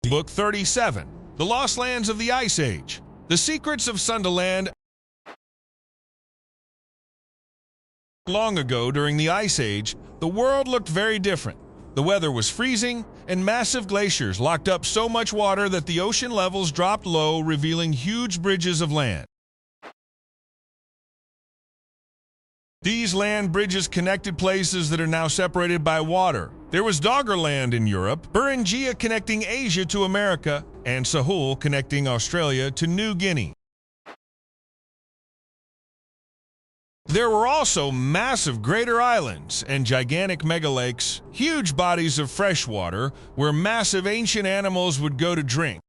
Book 37, The Lost Lands of the Ice Age, The Secrets of Sundaland. Long ago, during the Ice Age, the world looked very different. The weather was freezing, and massive glaciers locked up so much water that the ocean levels dropped low, revealing huge bridges of land. These land bridges connected places that are now separated by water. There was Doggerland in Europe, Beringia connecting Asia to America, and Sahul connecting Australia to New Guinea. There were also massive greater islands and gigantic megalakes, huge bodies of fresh water where massive ancient animals would go to drink.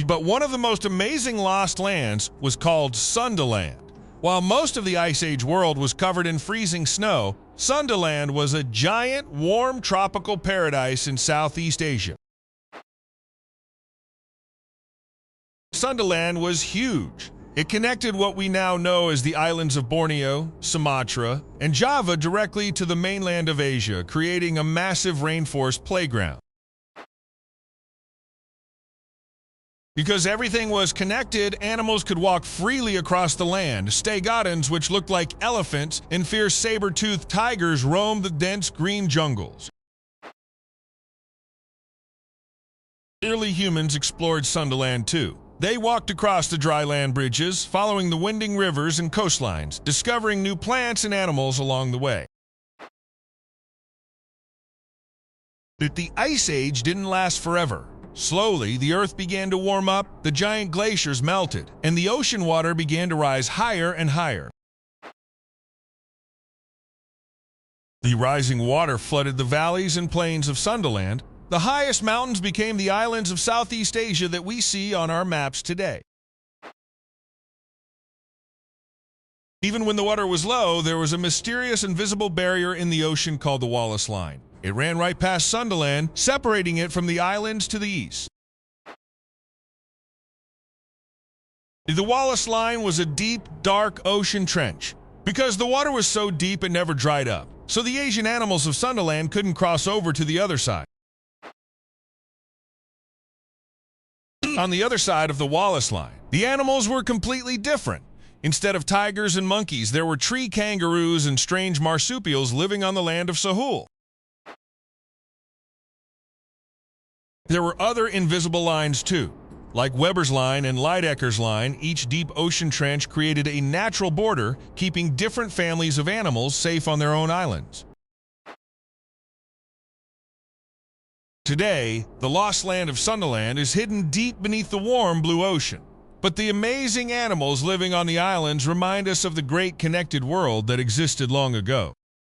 But one of the most amazing lost lands was called Sundaland. While most of the Ice Age world was covered in freezing snow, Sundaland was a giant, warm tropical paradise in Southeast Asia. Sundaland was huge. It connected what we now know as the islands of Borneo, Sumatra, and Java directly to the mainland of Asia, creating a massive rainforest playground. Because everything was connected, animals could walk freely across the land. Stegodons, which looked like elephants, and fierce saber-toothed tigers roamed the dense green jungles. Early humans explored Sundaland too. They walked across the dry land bridges, following the winding rivers and coastlines, discovering new plants and animals along the way. But the Ice Age didn't last forever. Slowly, the Earth began to warm up, the giant glaciers melted, and the ocean water began to rise higher and higher. The rising water flooded the valleys and plains of Sundaland. The highest mountains became the islands of Southeast Asia that we see on our maps today. Even when the water was low, there was a mysterious invisible barrier in the ocean called the Wallace Line. It ran right past Sundaland, separating it from the islands to the east. The Wallace Line was a deep, dark ocean trench. Because the water was so deep, it never dried up, so the Asian animals of Sundaland couldn't cross over to the other side. On the other side of the Wallace Line, the animals were completely different. Instead of tigers and monkeys, there were tree kangaroos and strange marsupials living on the land of Sahul. There were other invisible lines too. Like Weber's Line and Lydecker's Line, each deep ocean trench created a natural border, keeping different families of animals safe on their own islands. Today, the lost land of Sundaland is hidden deep beneath the warm blue ocean. But the amazing animals living on the islands remind us of the great connected world that existed long ago.